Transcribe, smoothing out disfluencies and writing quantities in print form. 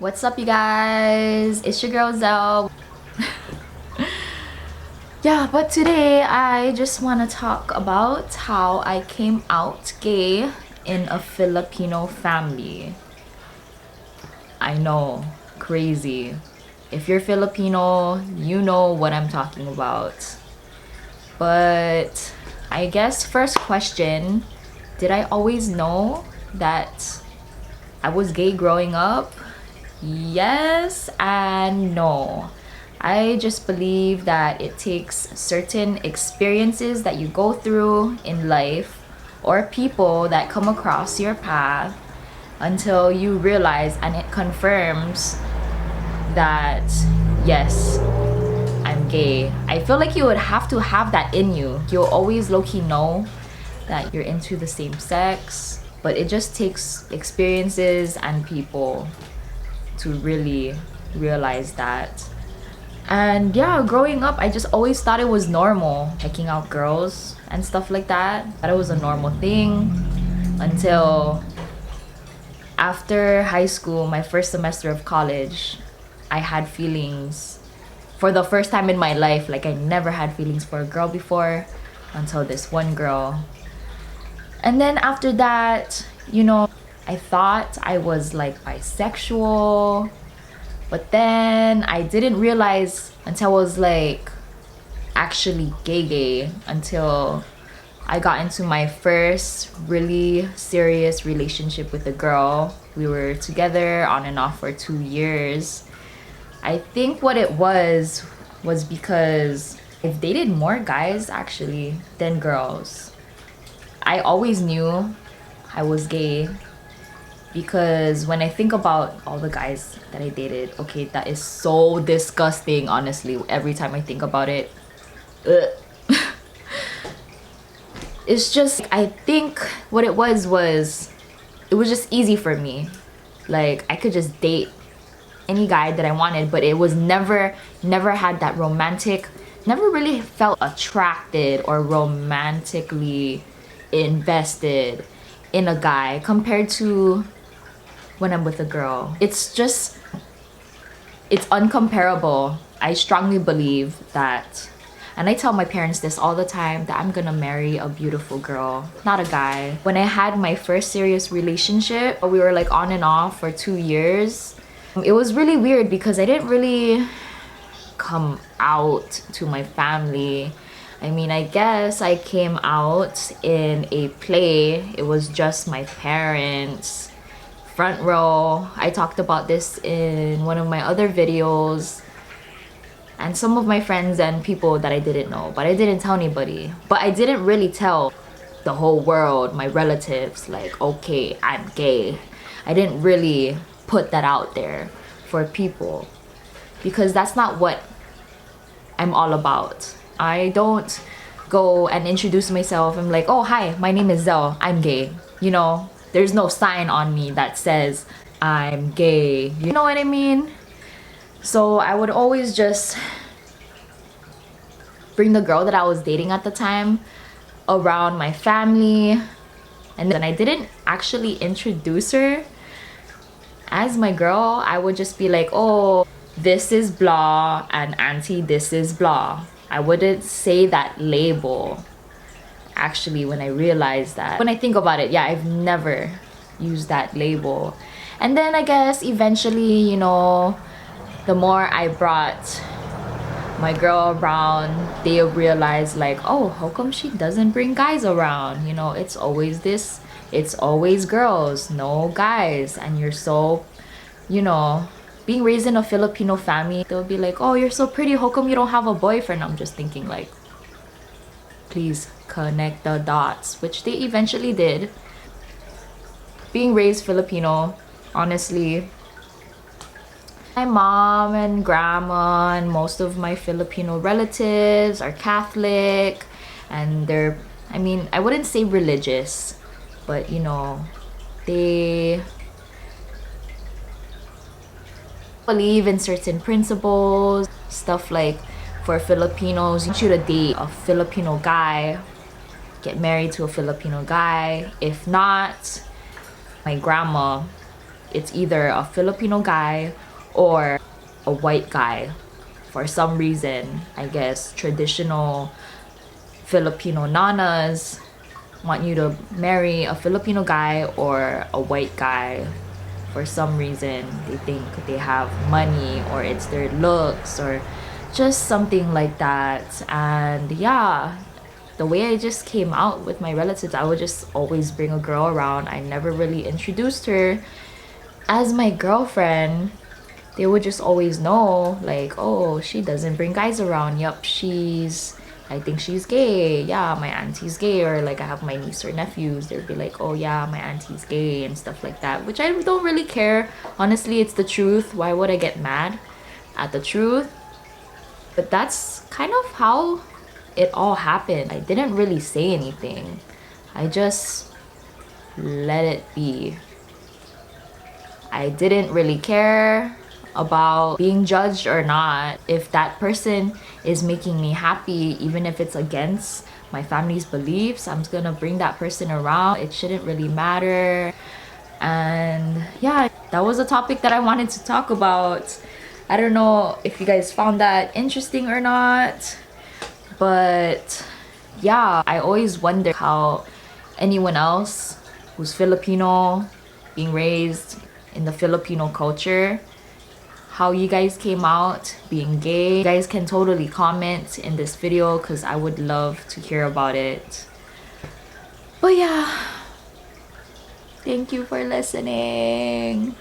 What's up, you guys? It's your girl Zell. Yeah, but today I just want to talk about how I came out gay in a Filipino family. I know, crazy. If you're Filipino, you know what I'm talking about. But I guess first question, did I always know that I was gay growing up? Yes and no. I just believe that it takes certain experiences that you go through in life or people that come across your path until you realize and it confirms that yes, I'm gay. I feel like you would have to have that in you. You'll always low-key know that you're into the same sex, but it just takes experiences and people to really realize that. And yeah, growing up, I just always thought it was normal checking out girls and stuff like that. That it was a normal thing until after high school, my first semester of college, I had feelings for the first time in my life. Like, I never had feelings for a girl before until this one girl. And then after that, I thought I was like bisexual, but then I didn't realize until I was like actually gay until I got into my first really serious relationship with a girl. We were together on and off for 2 years. I think what it was because I've dated more guys actually than girls. I always knew I was gay because when I think about all the guys that I dated, okay, that is so disgusting, honestly, every time I think about it. Ugh. It's just, I think what it was it was just easy for me. Like, I could just date any guy that I wanted, but it was never had that romantic, never really felt attracted or romantically invested in a guy compared to when I'm with a girl. It's uncomparable. I strongly believe that, and I tell my parents this all the time, that I'm gonna marry a beautiful girl, not a guy. When I had my first serious relationship, we were like on and off for 2 years. It was really weird because I didn't really come out to my family. I mean, I guess I came out in a play. It was just my parents. Front row. I talked about this in one of my other videos. And some of my friends and people that I didn't know. But I didn't tell anybody. But I didn't really tell the whole world, my relatives, like, okay, I'm gay. I didn't really put that out there for people. Because that's not what I'm all about. I don't go and introduce myself. I'm like, oh, hi, my name is Zell. I'm gay. There's no sign on me that says I'm gay. You know what I mean? So I would always just bring the girl that I was dating at the time around my family. And then I didn't actually introduce her as my girl. I would just be like, oh, this is blah, and auntie, this is blah. I wouldn't say that label. Actually, when I realized that, when I think about it, yeah, I've never used that label. And then I guess eventually, the more I brought my girl around, they realized like, oh, how come she doesn't bring guys around? It's always girls, no guys. And you're so, being raised in a Filipino family, they'll be like, oh, you're so pretty, how come you don't have a boyfriend? I'm just thinking like, please connect the dots, which they eventually did. Being raised Filipino, honestly, my mom and grandma and most of my Filipino relatives are Catholic, and I wouldn't say religious, but they believe in certain principles, stuff like, for Filipinos, you should date a Filipino guy, get married to a Filipino guy. If not, my grandma it's either a Filipino guy or a white guy. For some reason, I guess traditional Filipino nanas want you to marry a Filipino guy or a white guy. For some reason, they think they have money or it's their looks or just something like that. And yeah, the way I just came out with my relatives, I would just always bring a girl around. I never really introduced her as my girlfriend. They would just always know, like, oh, she doesn't bring guys around. Yup, I think she's gay. Yeah, my auntie's gay. Or like I have my niece or nephews, they'd be like, oh yeah, my auntie's gay and stuff like that. Which I don't really care. Honestly, it's the truth. Why would I get mad at the truth? But that's kind of how it all happened. I didn't really say anything. I just let it be. I didn't really care about being judged or not. If that person is making me happy, even if it's against my family's beliefs, I'm just gonna bring that person around. It shouldn't really matter. And yeah, that was a topic that I wanted to talk about. I don't know if you guys found that interesting or not, but yeah, I always wonder how anyone else who's Filipino, being raised in the Filipino culture, how you guys came out being gay. You guys can totally comment in this video because I would love to hear about it. But yeah, thank you for listening.